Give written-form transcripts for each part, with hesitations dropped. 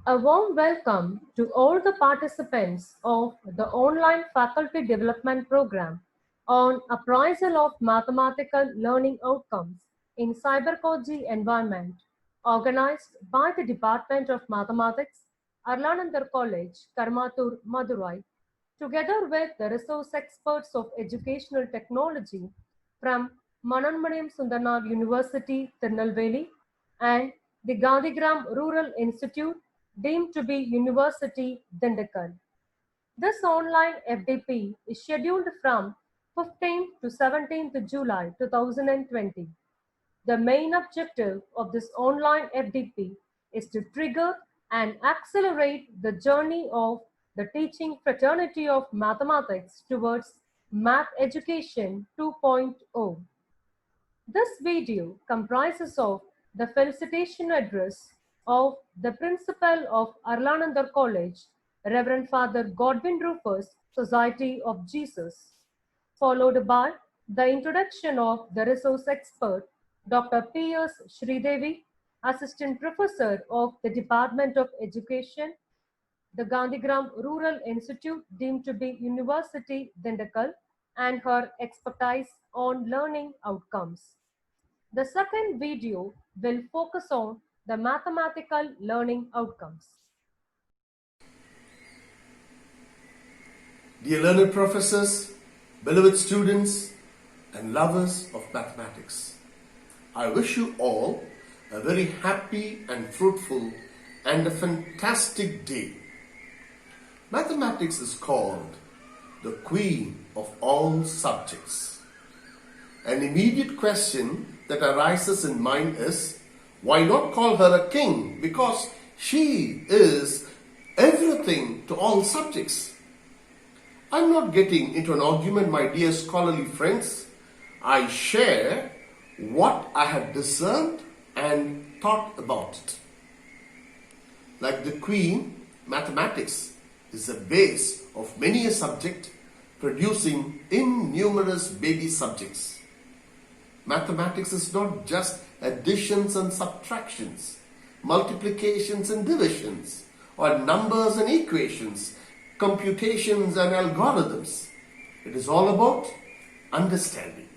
A warm welcome to all the participants of the online faculty development program on appraisal of mathematical learning outcomes in cybercogy environment, organized by the Department of Mathematics, Arlanandar College, Karmatur, Madurai, together with the resource experts of educational technology from Mananmaniyam Sundarnar University, Tirunelveli, and the Gandhigram Rural Institute, deemed to be University, Dindigul. This online FDP is scheduled from 15th to 17th July 2020. The main objective of this online FDP is to trigger and accelerate the journey of the teaching fraternity of mathematics towards Math Education 2.0. This video comprises of the felicitation address of the principal of Arlanandar College, Reverend Father Godwin Rufus, Society of Jesus, followed by the introduction of the resource expert, Dr. P.S. Sridevi, Assistant Professor of the Department of Education, the Gandhigram Rural Institute, deemed to be University, Dindigul, and her expertise on learning outcomes. The second video will focus on the mathematical learning outcomes. Dear learned professors, beloved students, and lovers of mathematics, I wish you all a very happy and fruitful and a fantastic day. Mathematics is called the queen of all subjects. An immediate question that arises in mind is, why not call her a king? Because she is everything to all subjects. I'm not getting into an argument, my dear scholarly friends. I share what I have discerned and thought about it. Like the queen, mathematics is the base of many a subject, producing innumerous baby subjects. Mathematics is not just additions and subtractions, multiplications and divisions, or numbers and equations, computations and algorithms. It is all about understanding.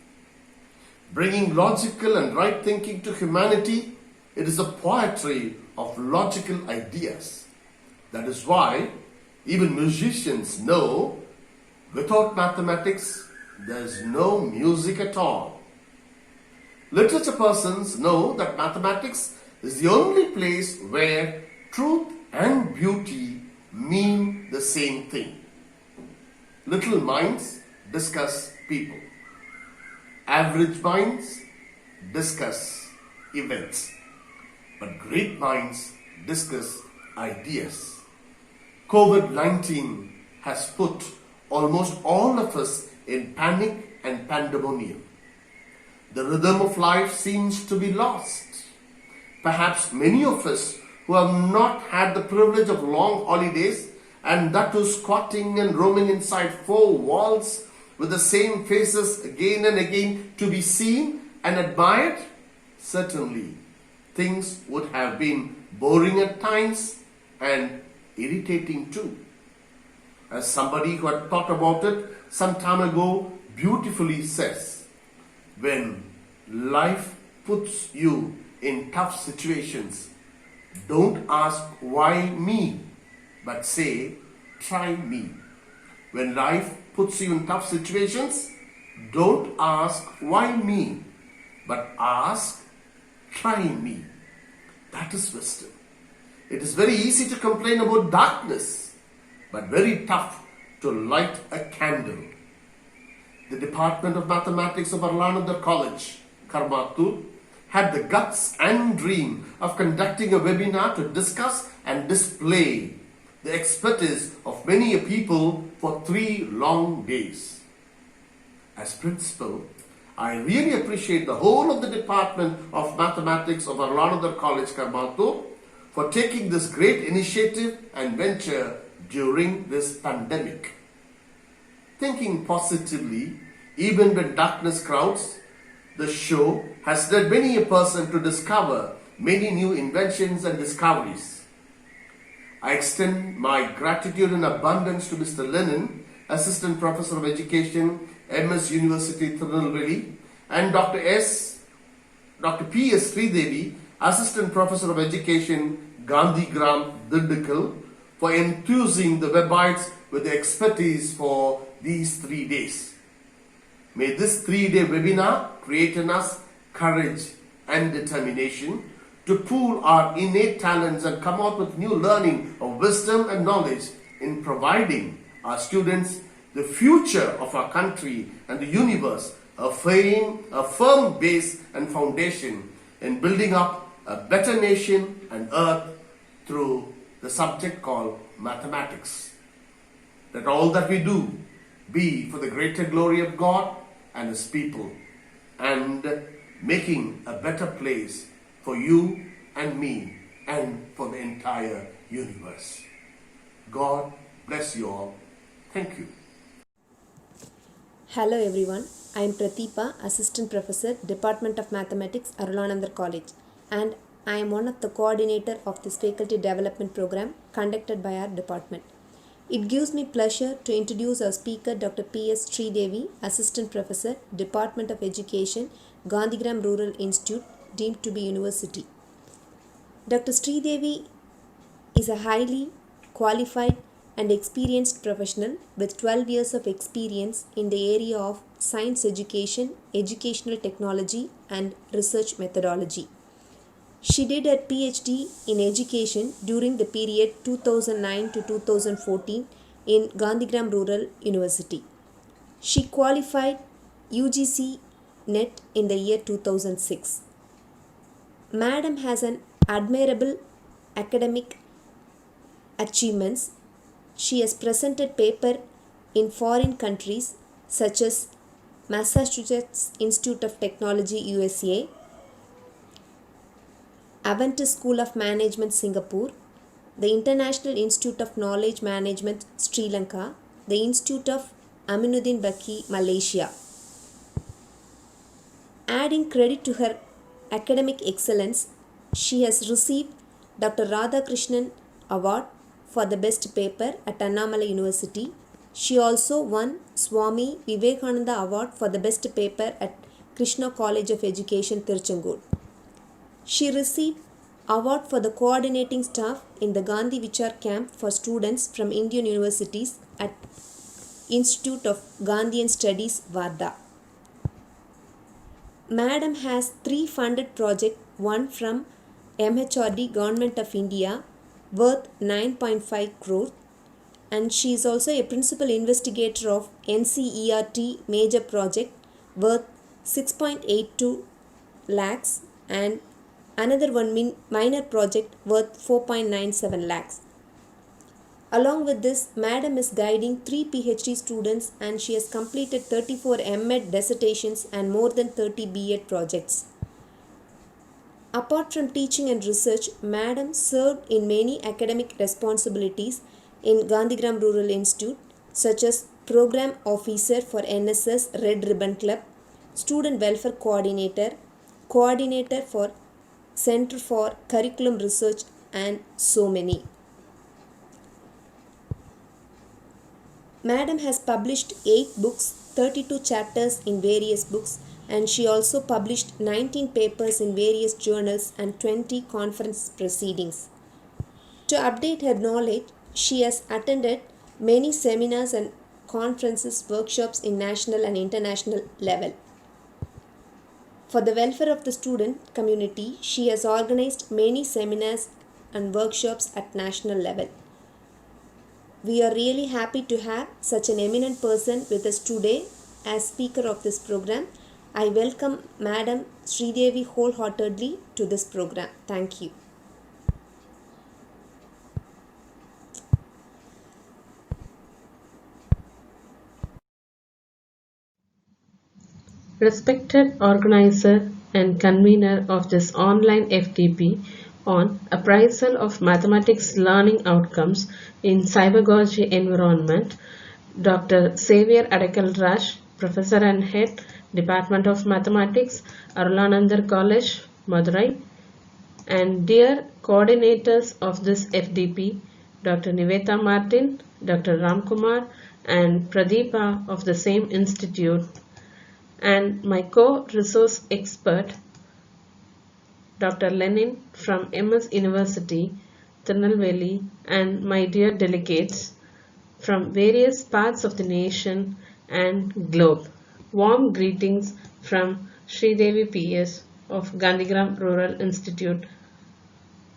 Bringing logical and right thinking to humanity, it is the poetry of logical ideas. That is why even musicians know without mathematics there is no music at all. Literature persons know that mathematics is the only place where truth and beauty mean the same thing. Little minds discuss people. Average minds discuss events. But great minds discuss ideas. COVID-19 has put almost all of us in panic and pandemonium. The rhythm of life seems to be lost. Perhaps many of us who have not had the privilege of long holidays, and that too squatting and roaming inside four walls with the same faces again and again to be seen and admired, certainly things would have been boring at times and irritating too. As somebody who had thought about it some time ago beautifully says, when life puts you in tough situations, don't ask why me, but say, try me. When life puts you in tough situations, don't ask why me, but ask, try me. That is wisdom. It is very easy to complain about darkness, but very tough to light a candle. The Department of Mathematics of Arlanandar College, Karmatur, had the guts and dream of conducting a webinar to discuss and display the expertise of many people for 3 long days. As principal, I really appreciate the whole of the Department of Mathematics of Arlanandar College, Karmatur, for taking this great initiative and venture during this pandemic. Thinking positively, even when darkness crowds, the show has led many a person to discover many new inventions and discoveries. I extend my gratitude in abundance to Mr. Lennon, Assistant Professor of Education, MS University, Tirunelveli, and Dr. P.S. Sridevi, Assistant Professor of Education, Gandhigram, Dindigul, for enthusing the Webites with the expertise for these 3 days. May this 3-day webinar create in us courage and determination to pool our innate talents and come out with new learning of wisdom and knowledge in providing our students the future of our country and the universe, a firm base and foundation in building up a better nation and earth through the subject called mathematics. That all that we do be for the greater glory of God and His people, and making a better place for you and me and for the entire universe. God bless you all. Thank you. Hello everyone, I am Prathipa, Assistant Professor, Department of Mathematics, Arulanandar College, and I am one of the coordinator of this faculty development program conducted by our department. It gives me pleasure to introduce our speaker, Dr. P.S. Sridevi, Assistant Professor, Department of Education, Gandhigram Rural Institute, deemed to be University. Dr. Sridevi is a highly qualified and experienced professional with 12 years of experience in the area of science education, educational technology, and research methodology. She did her PhD in education during the period 2009 to 2014 in Gandhigram Rural University. She qualified UGC NET in the year 2006. Madam has an admirable academic achievements. She has presented paper in foreign countries such as Massachusetts Institute of Technology USA, Aventis School of Management Singapore, the International Institute of Knowledge Management Sri Lanka, the Institute of Aminuddin Baki Malaysia. Adding credit to her academic excellence, she has received Dr. Radhakrishnan Award for the best paper at Annamalai University. She also won Swami Vivekananda Award for the best paper at Krishna College of Education, Tiruchengood. She received award for the coordinating staff in the Gandhi Vichar camp for students from Indian universities at Institute of Gandhian Studies, Varda. Madam has 3 funded projects, one from MHRD Government of India worth 9.5 crore, and she is also a principal investigator of NCERT major project worth 6.82 lakhs and another one minor project worth 4.97 lakhs. Along with this, Madam is guiding 3 PhD students and she has completed 34 MEd dissertations and more than 30 BEd projects. Apart from teaching and research, Madam served in many academic responsibilities in Gandhigram Rural Institute, such as Program Officer for NSS Red Ribbon Club, Student Welfare Coordinator, Coordinator for Center for Curriculum Research, and so many. Madam has published 8 books, 32 chapters in various books, and she also published 19 papers in various journals and 20 conference proceedings. To update her knowledge, she has attended many seminars and conferences, workshops in national and international level. For the welfare of the student community, she has organized many seminars and workshops at national level. We are really happy to have such an eminent person with us today as speaker of this program. I welcome Madam Sridevi wholeheartedly to this program. Thank you. Respected organizer and convener of this online FTP on appraisal of mathematics learning outcomes in cybergogy environment, Dr. Xavier Adekal Raj, Professor and Head, Department of Mathematics, Arulanandar College, Madurai, and dear coordinators of this FDP, Dr. Niveta Martin, Dr. Ramkumar, and Pradeepa of the same institute, and my co-resource expert, Dr. Lenin from MS University, Tirunelveli, and my dear delegates from various parts of the nation and globe. Warm greetings from Sridevi PS of Gandhigram Rural Institute.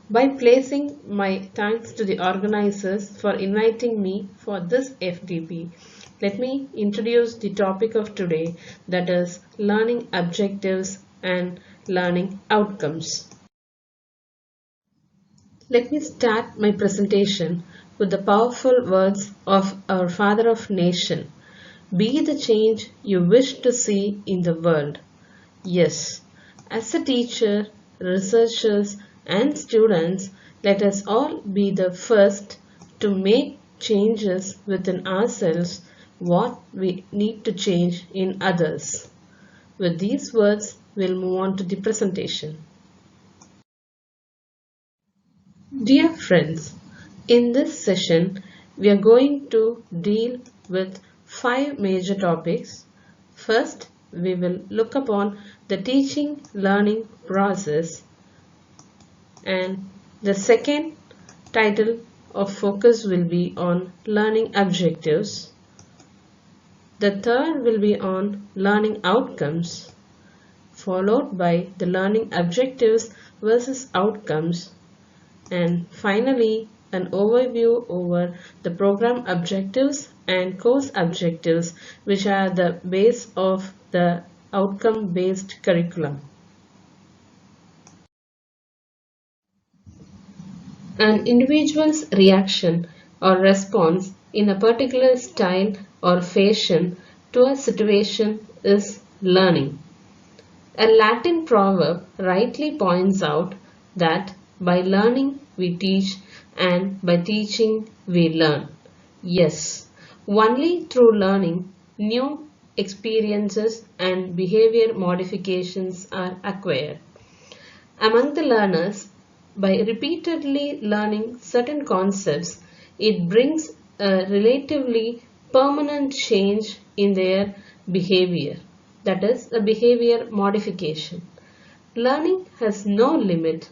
By placing my thanks to the organizers for inviting me for this FDP, let me introduce the topic of today, that is learning objectives and learning outcomes. Let me start my presentation with the powerful words of our Father of Nation. Be the change you wish to see in the world. Yes, as a teacher, researchers, and students, let us all be the first to make changes within ourselves what we need to change in others. With these words, we'll move on to the presentation. Dear friends, in this session, we are going to deal with 5 major topics. First, we will look upon the teaching learning process, and the second title of focus will be on learning objectives. The third will be on learning outcomes, followed by the learning objectives versus outcomes, and finally an overview over the program objectives and course objectives, which are the base of the outcome-based curriculum. An individual's reaction or response in a particular style or fashion to a situation is learning. A Latin proverb rightly points out that by learning we teach, and by teaching we learn. Yes, only through learning new experiences and behavior modifications are acquired. Among the learners, by repeatedly learning certain concepts, it brings a relatively permanent change in their behavior. That is a behavior modification. Learning has no limit.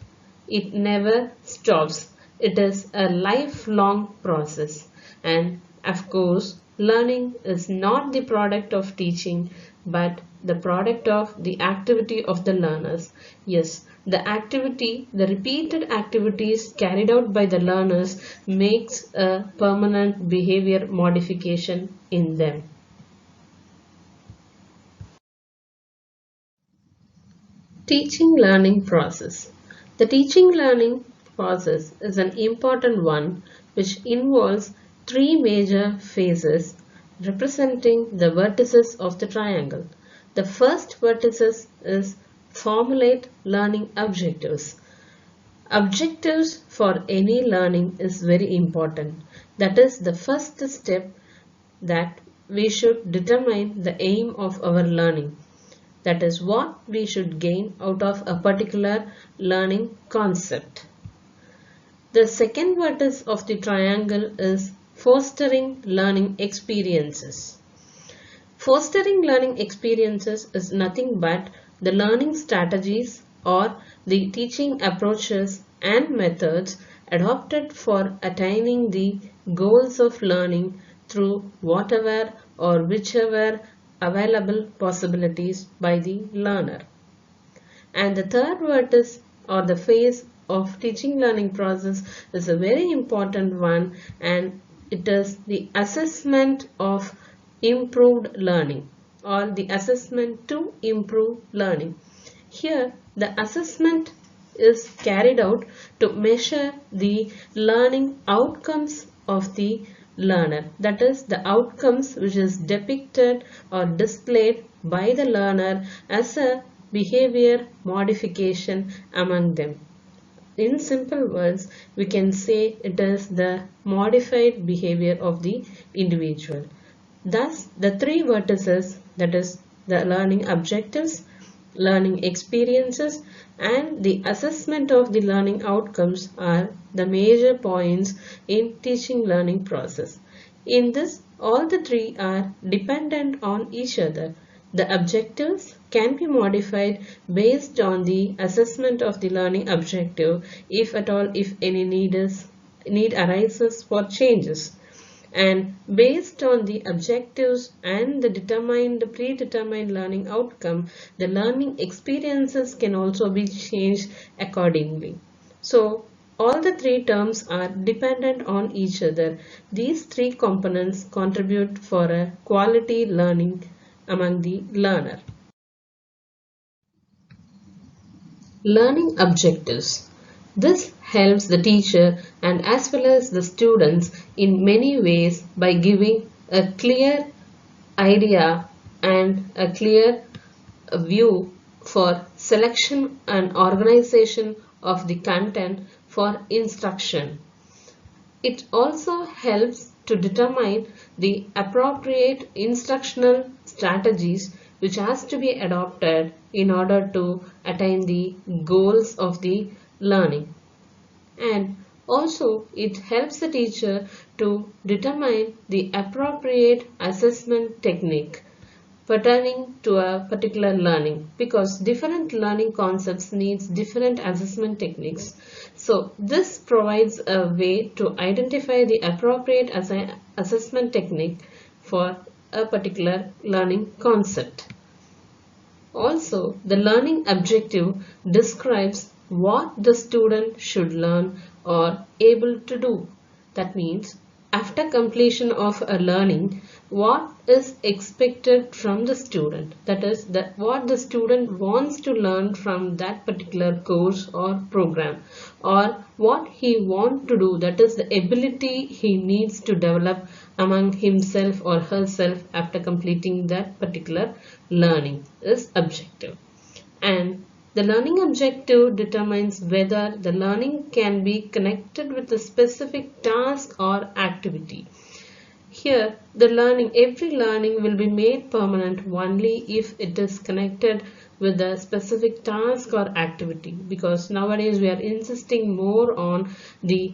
It never stops. It is a lifelong process. And of course, learning is not the product of teaching, but the product of the activity of the learners. Yes, the repeated activities carried out by the learners makes a permanent behavior modification in them. Teaching learning process. The teaching learning process is an important one which involves 3 major phases representing the vertices of the triangle. The first vertices is formulate learning objectives. Objectives for any learning is very important. That is the first step, that we should determine the aim of our learning. That is what we should gain out of a particular learning concept. The second vertex of the triangle is fostering learning experiences. Fostering learning experiences is nothing but the learning strategies or the teaching approaches and methods adopted for attaining the goals of learning through whatever or whichever available possibilities by the learner. And the third vertex or the phase of teaching learning process is a very important one, and it is the assessment of improved learning or the assessment to improve learning. Here the assessment is carried out to measure the learning outcomes of the learner. That is the outcomes which is depicted or displayed by the learner as a behavior modification among them. In simple words, we can say it is the modified behavior of the individual. Thus, the 3 vertices, that is the learning objectives, learning experiences, and the assessment of the learning outcomes are the major points in teaching learning process. In this, all the three are dependent on each other. The objectives can be modified based on the assessment of the learning objective, if at all, if any need arises for changes. And based on the objectives and the predetermined learning outcome, the learning experiences can also be changed accordingly. So all the three terms are dependent on each other. These three components contribute for a quality learning among the learner. Learning objectives. This helps the teacher and as well as the students in many ways by giving a clear idea and a clear view for selection and organization of the content for instruction. It also helps to determine the appropriate instructional strategies which has to be adopted in order to attain the goals of the learning. And also it helps the teacher to determine the appropriate assessment technique pertaining to a particular learning, because different learning concepts needs different assessment techniques. So this provides a way to identify the appropriate assessment technique for a particular learning concept. Also, the learning objective describes what the student should learn or able to do. That means after completion of a learning, what is expected from the student, that is what the student wants to learn from that particular course or program, or what he wants to do, that is the ability he needs to develop among himself or herself after completing that particular learning is objective. And the learning objective determines whether the learning can be connected with a specific task or activity. Here, every learning will be made permanent only if it is connected with a specific task or activity, because nowadays we are insisting more on the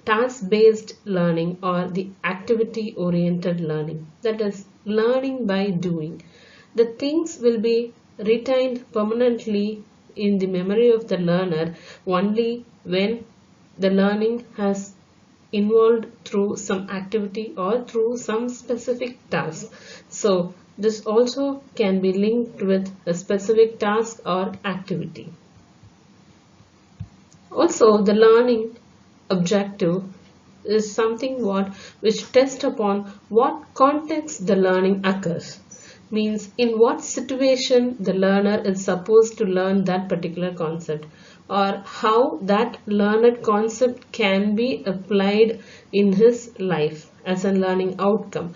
task-based learning or the activity-oriented learning, that is learning by doing. The things will be retained permanently in the memory of the learner only when the learning has involved through some activity or through some specific task. So this also can be linked with a specific task or activity. Also, the learning objective is something which tests upon what context the learning occurs. Means in what situation the learner is supposed to learn that particular concept, or how that learned concept can be applied in his life as a learning outcome.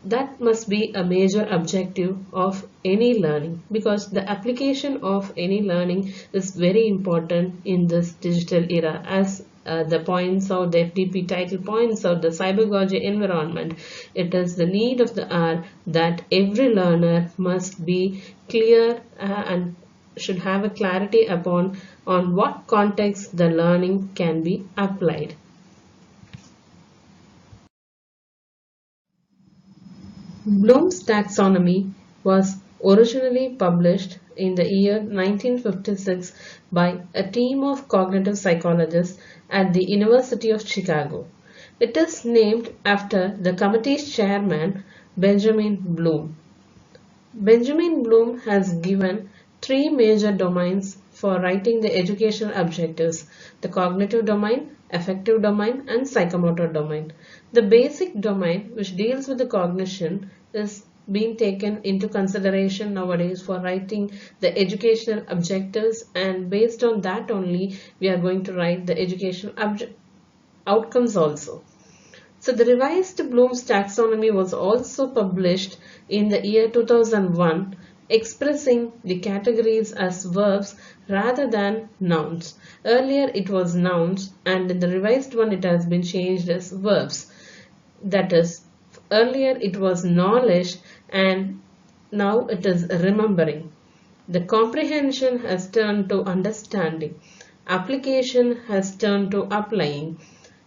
That must be a major objective of any learning, because the application of any learning is very important in this digital era, as the points out, the FDP title points out, the cybergogy environment. It is the need of the hour that every learner must be clear and should have a clarity upon on what context the learning can be applied. Bloom's taxonomy was originally published in the year 1956 by a team of cognitive psychologists at the University of Chicago. It is named after the committee's chairman, Benjamin Bloom. Benjamin Bloom has given three major domains for writing the educational objectives: the cognitive domain, affective domain, and psychomotor domain. The basic domain, which deals with the cognition, is being taken into consideration nowadays for writing the educational objectives, and based on that only we are going to write the educational outcomes also. So the revised Bloom's taxonomy was also published in the year 2001, expressing the categories as verbs rather than nouns. Earlier it was nouns, and in the revised one it has been changed as verbs. That is, earlier it was knowledge and now it is remembering. The comprehension has turned to understanding, application has turned to applying,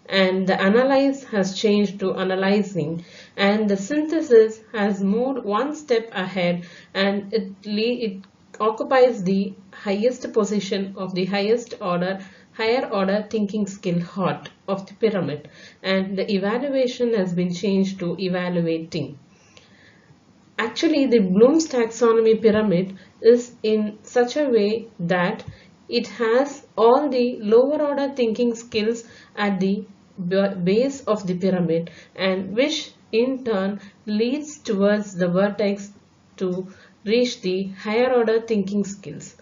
and the analyze has changed to analyzing, and the synthesis has moved one step ahead, and it occupies the highest position of the higher order thinking skill heart of the pyramid, and the evaluation has been changed to evaluating. Actually, the Bloom's taxonomy pyramid is in such a way that it has all the lower order thinking skills at the base of the pyramid, and which in turn leads towards the vertex to reach the higher order thinking skills.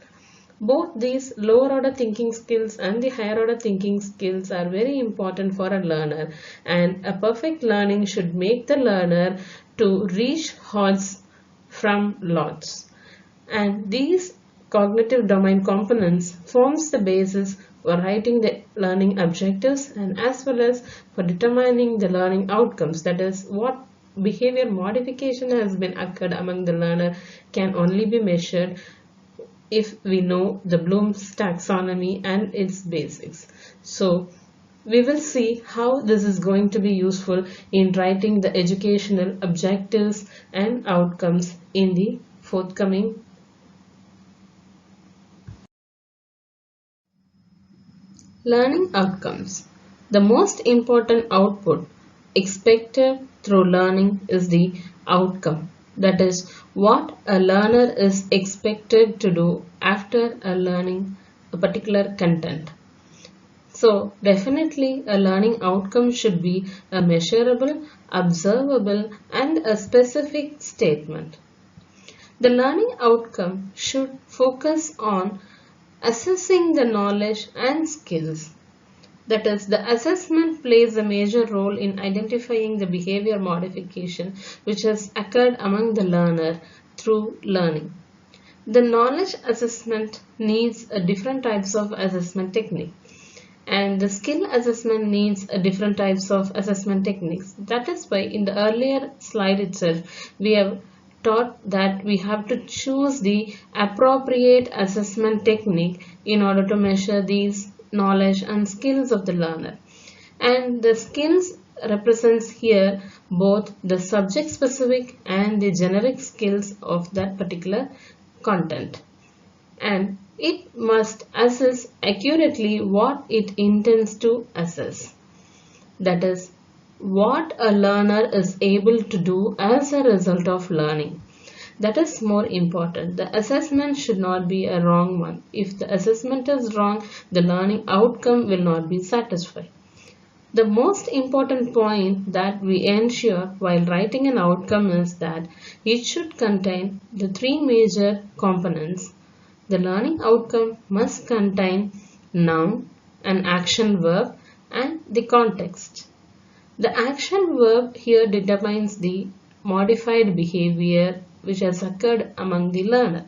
Both these lower order thinking skills and the higher order thinking skills are very important for a learner, and a perfect learning should make the learner to reach hordes from lots. And these cognitive domain components forms the basis for writing the learning objectives and as well as for determining the learning outcomes. That is, what behavior modification has been occurred among the learner can only be measured if we know the Bloom's taxonomy and its basics. So we will see how this is going to be useful in writing the educational objectives and outcomes in the forthcoming. Learning outcomes. The most important output expected through learning is the outcome. That is, what a learner is expected to do after learning a particular content. So definitely a learning outcome should be a measurable, observable, and a specific statement. The learning outcome should focus on assessing the knowledge and skills. That is, the assessment plays a major role in identifying the behavior modification which has occurred among the learner through learning. The knowledge assessment needs different types of assessment technique, and the skill assessment needs different types of assessment techniques. That is why in the earlier slide itself we have taught that we have to choose the appropriate assessment technique in order to measure these knowledge and skills of the learner. And the skills represents here both the subject specific and the generic skills of that particular content, and it must assess accurately what it intends to assess. That is, what a learner is able to do as a result of learning. That is more important. The assessment should not be a wrong one. If the assessment is wrong, the learning outcome will not be satisfied. The most important point that we ensure while writing an outcome is that it should contain the three major components. The learning outcome must contain noun, an action verb, and the context. The action verb here determines the modified behavior which has occurred among the learner.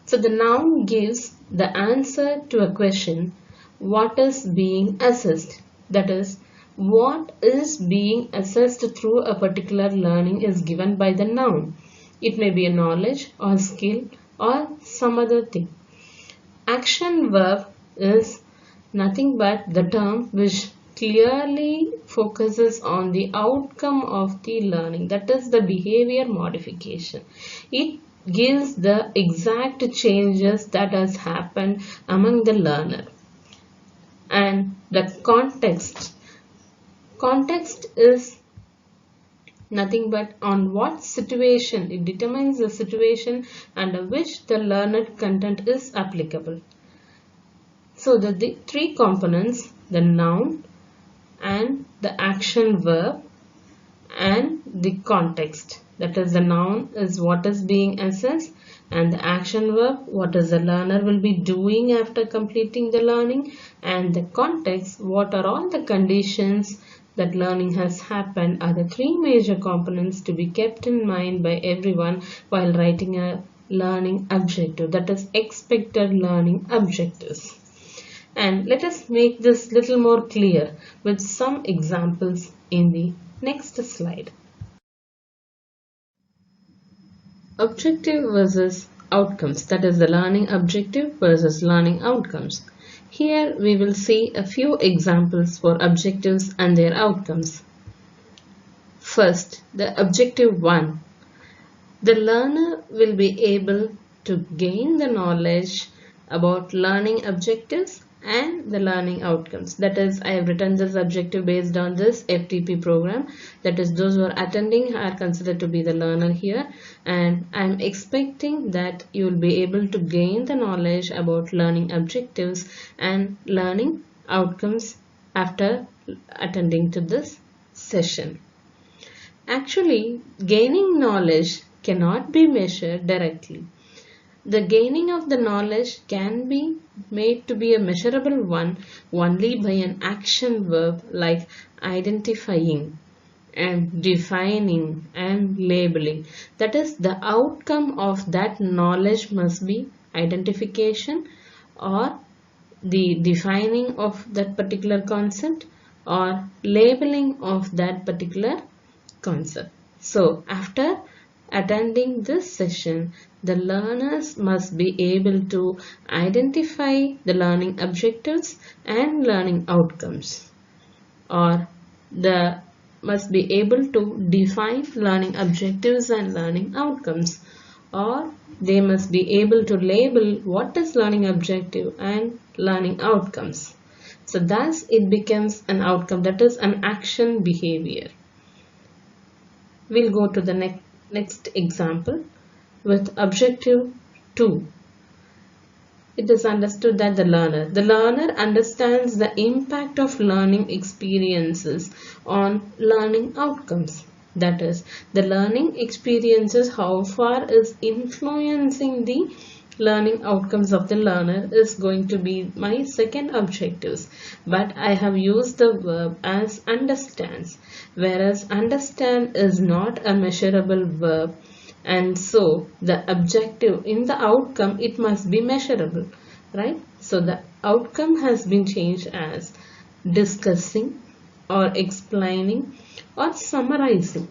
So the noun gives the answer to a question, what is being assessed. That is, what is being assessed through a particular learning is given by the noun. It may be a knowledge or skill or some other thing. Action verb is nothing but the term which clearly focuses on the outcome of the learning, that is the behavior modification. It gives the exact changes that has happened among the learner. And the context is nothing but on what situation. It determines the situation under which the learned content is applicable. So the three components, the noun and the action verb and the context. That is, the noun is what is being assessed, and the action verb what is the learner will be doing after completing the learning, and the context what are all the conditions that learning has happened are the three major components to be kept in mind by everyone while writing a learning objective, that is expected learning objectives. And let us make this little more clear with some examples in the next slide. Objective versus outcomes, that is the learning objective versus learning outcomes. Here we will see a few examples for objectives and their outcomes. First, the objective 1. The learner will be able to gain the knowledge about learning objectives and the learning outcomes. That is, I have written this objective based on this FTP program. That is, those who are attending are considered to be the learner here, and I am expecting that you will be able to gain the knowledge about learning objectives and learning outcomes after attending to this session. Actually, gaining knowledge cannot be measured directly. The gaining of the knowledge can be made to be a measurable one only by an action verb like identifying and defining and labeling. That is, the outcome of that knowledge must be identification or the defining of that particular concept or labeling of that particular concept. So, after attending this session, the learners must be able to identify the learning objectives and learning outcomes, or the must be able to define learning objectives and learning outcomes, or they must be able to label what is learning objective and learning outcomes. So thus it becomes an outcome, that is an action behavior. We'll go to the next example with objective 2. It is understood that the learner understands the impact of learning experiences on learning outcomes. That is, the learning experiences, how far is influencing the learning outcomes of the learner is going to be my second objectives, but I have used the verb as understands, whereas understand is not a measurable verb, and so the objective in the outcome, it must be measurable, right? So the outcome has been changed as discussing or explaining or summarizing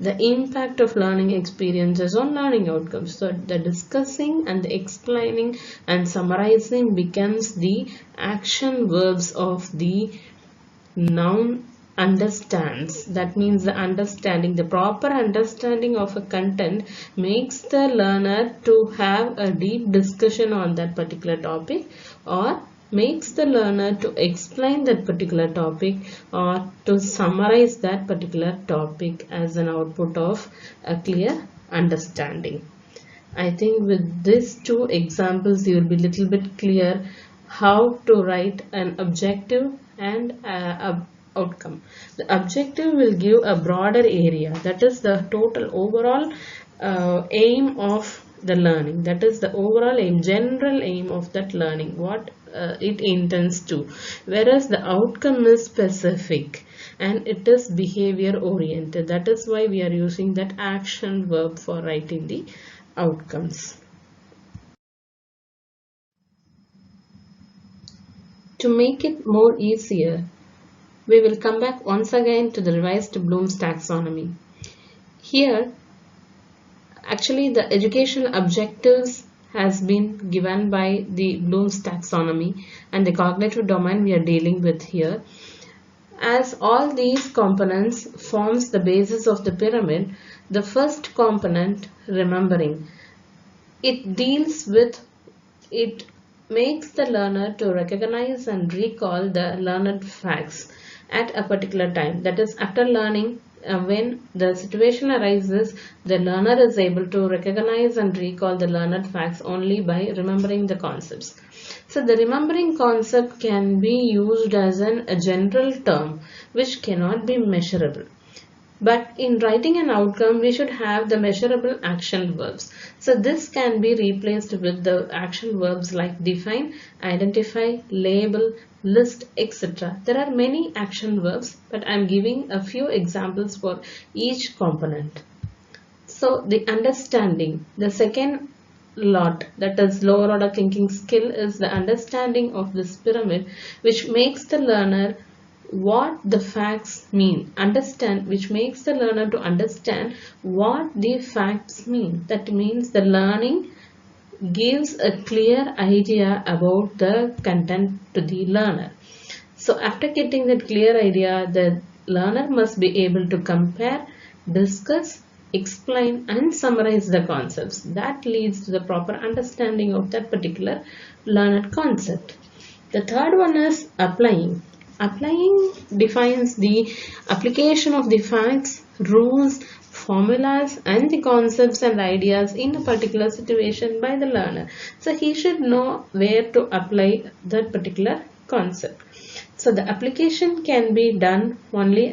the impact of learning experiences on learning outcomes. So the discussing and the explaining and summarizing becomes the action verbs of the noun understands. That means the understanding, the proper understanding of a content makes the learner to have a deep discussion on that particular topic, or makes the learner to explain that particular topic, or to summarize that particular topic as an output of a clear understanding. I think with these two examples you will be a little bit clear how to write an objective and a outcome. The objective will give a broader area, that is the total overall aim of the learning, that is the overall aim, general aim of that learning, what it intends to, whereas the outcome is specific and it is behavior oriented. That is why we are using that action verb for writing the outcomes. To make it more easier, we will come back once again to the revised Bloom's taxonomy. Here, actually the educational objectives has been given by the Bloom's taxonomy, and the cognitive domain we are dealing with here. As all these components forms the basis of the pyramid, the first component, remembering, it deals with, it makes the learner to recognize and recall the learned facts at a particular time. That is, after learning, when the situation arises, the learner is able to recognize and recall the learned facts only by remembering the concepts. So the remembering concept can be used as a general term which cannot be measurable. But in writing an outcome, we should have the measurable action verbs. So this can be replaced with the action verbs like define, identify, label, list, etc. There are many action verbs, but I am giving a few examples for each component. So the understanding, the second lot, that is lower order thinking skill, is the understanding of this pyramid, which makes the learner what the facts mean, which makes the learner to understand what the facts mean. That means the learning gives a clear idea about the content to the learner. So after getting that clear idea, the learner must be able to compare, discuss, explain and summarize the concepts. That leads to the proper understanding of that particular learned concept. The third one is applying. Applying defines the application of the facts, rules, formulas and the concepts and ideas in a particular situation by the learner. So he should know where to apply that particular concept. So the application can be done only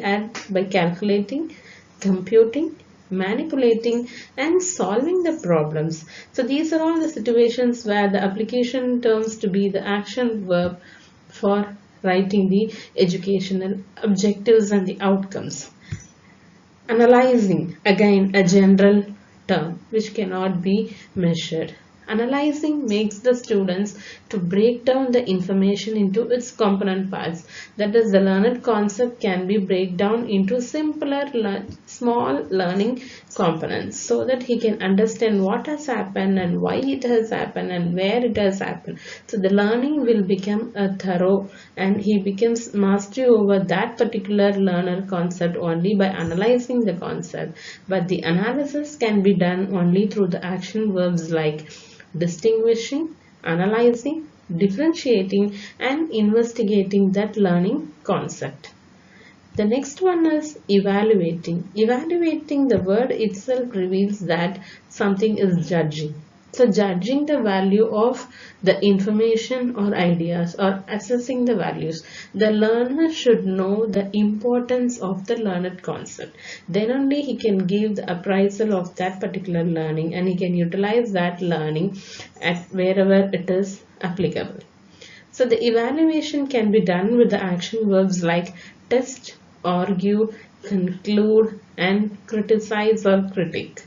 by calculating, computing, manipulating and solving the problems. So these are all the situations where the application turns to be the action verb for writing the educational objectives and the outcomes. Analyzing, again a general term which cannot be measured. Analyzing makes the students to break down the information into its component parts. That is, the learned concept can be break down into simpler, small learning components so that he can understand what has happened and why it has happened and where it has happened. So the learning will become a thorough and he becomes mastery over that particular learner concept only by analyzing the concept. But the analysis can be done only through the action verbs like distinguishing, analyzing, differentiating and investigating that learning concept. The next one is evaluating. Evaluating, the word itself reveals that something is judging. So judging the value of the information or ideas or assessing the values. The learner should know the importance of the learned concept. Then only he can give the appraisal of that particular learning and he can utilize that learning at wherever it is applicable. So the evaluation can be done with the action verbs like test, argue, conclude and criticize or critique.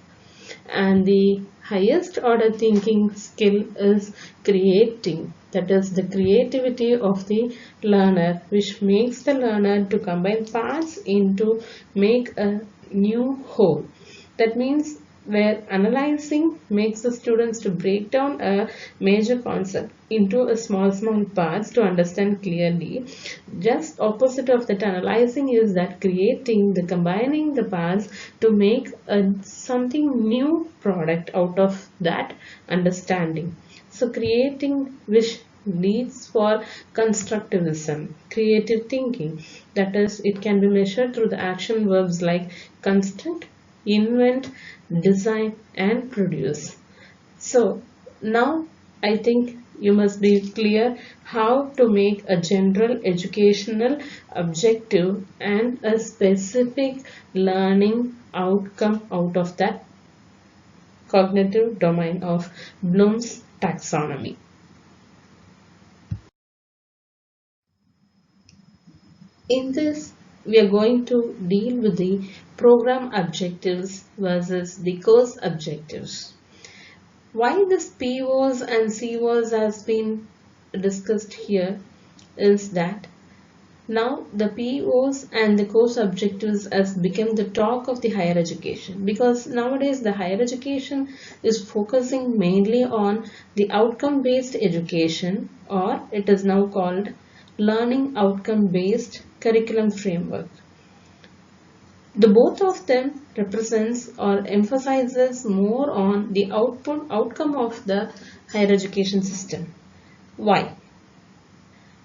And the highest order thinking skill is creating. That is the creativity of the learner which makes the learner to combine parts into make a new whole. That means where analyzing makes the students to break down a major concept into a small parts to understand clearly. Just opposite of that analyzing is that creating, the combining the parts to make something new product out of that understanding. So creating which leads for constructivism, creative thinking. That is, it can be measured through the action verbs like construct, invent, design and produce. So now I think you must be clear how to make a general educational objective and a specific learning outcome out of that cognitive domain of Bloom's taxonomy. In this, we are going to deal with the program objectives versus the course objectives. Why this POs and COs has been discussed here is that now the POs and the course objectives has become the talk of the higher education, because nowadays the higher education is focusing mainly on the outcome based education, or it is now called learning outcome based curriculum framework. The both of them represents or emphasizes more on the outcome of the higher education system. Why?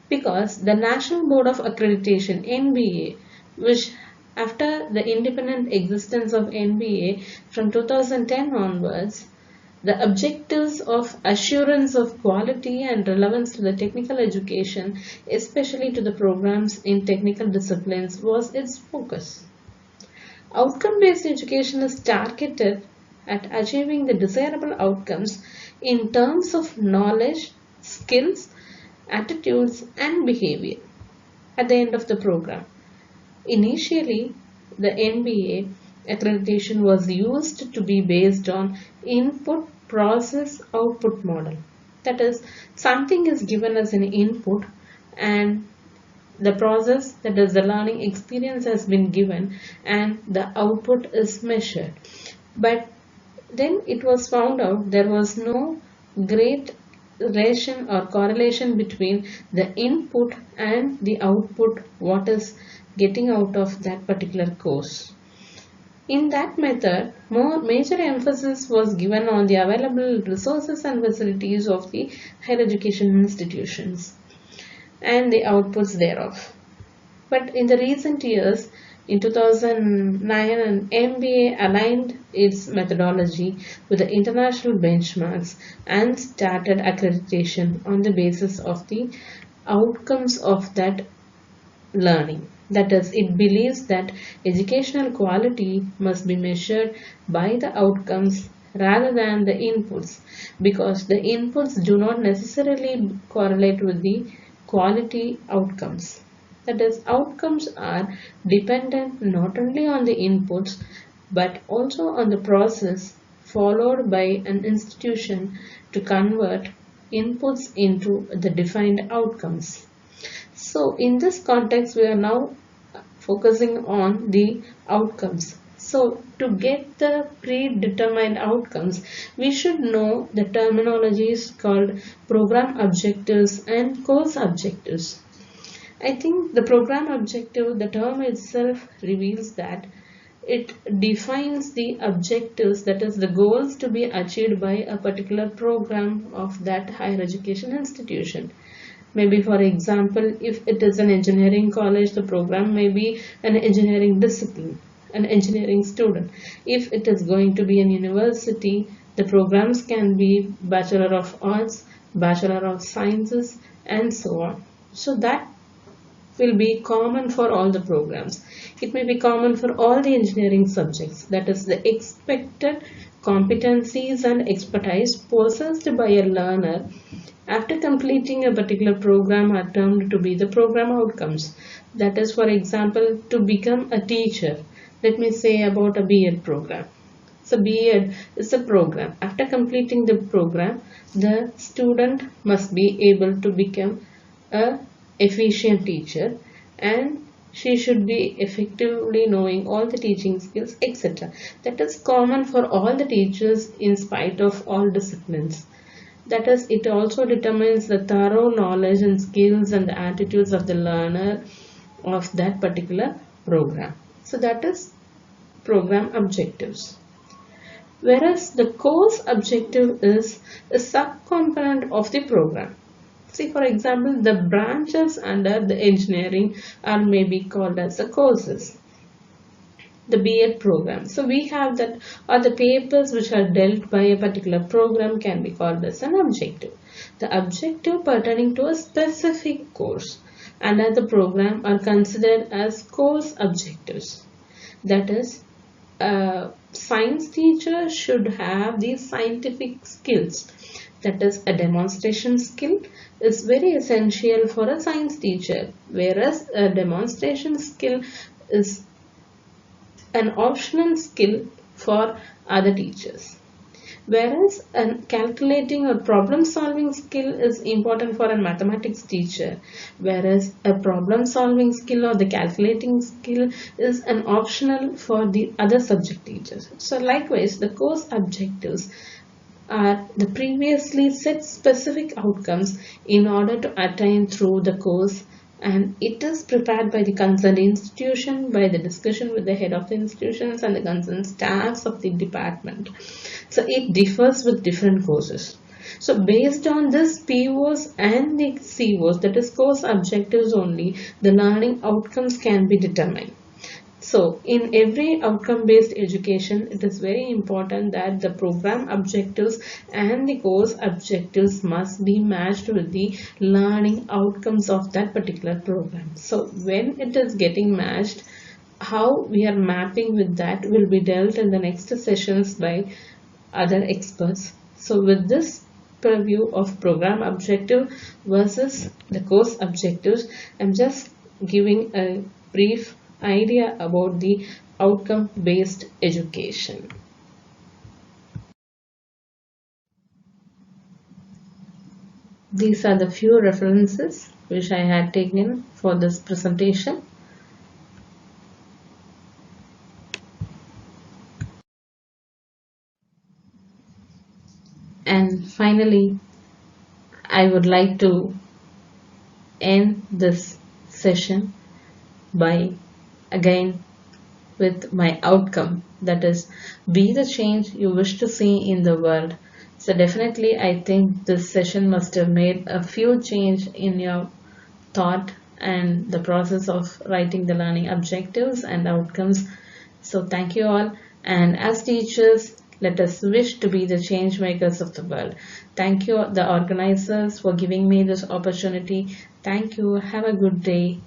Because the National Board of Accreditation, NBA, which after the independent existence of NBA from 2010 onwards, the objectives of assurance of quality and relevance to the technical education, especially to the programs in technical disciplines, was its focus. Outcome-based education is targeted at achieving the desirable outcomes in terms of knowledge, skills, attitudes and behavior at the end of the program. Initially, the NBA accreditation was used to be based on input, process, output model. That is, something is given as an input and the process, that is the learning experience, has been given and the output is measured. But then it was found out there was no great relation or correlation between the input and the output, what is getting out of that particular course. In that method, more major emphasis was given on the available resources and facilities of the higher education institutions and the outputs thereof. But in the recent years, in 2009, an MBA aligned its methodology with the international benchmarks and started accreditation on the basis of the outcomes of that learning. That is, it believes that educational quality must be measured by the outcomes rather than the inputs, because the inputs do not necessarily correlate with the quality outcomes. That is, outcomes are dependent not only on the inputs but also on the process followed by an institution to convert inputs into the defined outcomes. So in this context, we are now focusing on the outcomes. So to get the predetermined outcomes, we should know the terminologies called program objectives and course objectives. I think the program objective, the term itself reveals that it defines the objectives, that is the goals to be achieved by a particular program of that higher education institution. Maybe for example, if it is an engineering college, the program may be an engineering discipline, an engineering student. If it is going to be an university, the programs can be Bachelor of Arts, Bachelor of Sciences, and so on. So that will be common for all the programs. It may be common for all the engineering subjects. That is, the expected competencies and expertise possessed by a learner after completing a particular program are termed to be the program outcomes. That is, for example, to become a teacher. Let me say about a B.Ed program. So B.Ed is a program. After completing the program, the student must be able to become a efficient teacher, and she should be effectively knowing all the teaching skills, etc. That is common for all the teachers in spite of all disciplines. That is, it also determines the thorough knowledge and skills and the attitudes of the learner of that particular program. So that is program objectives. Whereas the course objective is a subcomponent of the program. See, for example, the branches under the engineering are maybe called as the courses. The B.Ed program. So we have that, or the papers which are dealt by a particular program can be called as an objective. The objective pertaining to a specific course under the program are considered as course objectives. That is, a science teacher should have these scientific skills. That is, a demonstration skill is very essential for a science teacher, whereas a demonstration skill is an optional skill for other teachers. Whereas a calculating or problem solving skill is important for a mathematics teacher, whereas a problem solving skill or the calculating skill is an optional for the other subject teachers. So likewise, the course objectives are the previously set specific outcomes in order to attain through the course, and it is prepared by the concerned institution by the discussion with the head of the institutions and the concerned staffs of the department. So it differs with different courses. So based on this POs and the COs, that is course objectives only, the learning outcomes can be determined. So in every outcome-based education, it is very important that the program objectives and the course objectives must be matched with the learning outcomes of that particular program. So when it is getting matched, how we are mapping with that will be dealt in the next sessions by other experts. So with this purview of program objective versus the course objectives, I'm just giving a brief idea about the outcome-based education. These are the few references which I had taken for this presentation. And finally, I would like to end this session by again with my outcome, that is, be the change you wish to see in the world. So definitely I think this session must have made a few change in your thought and the process of writing the learning objectives and outcomes. So thank you all, and as teachers, let us wish to be the change makers of the world. Thank you, the organizers, for giving me this opportunity. Thank you. Have a good day.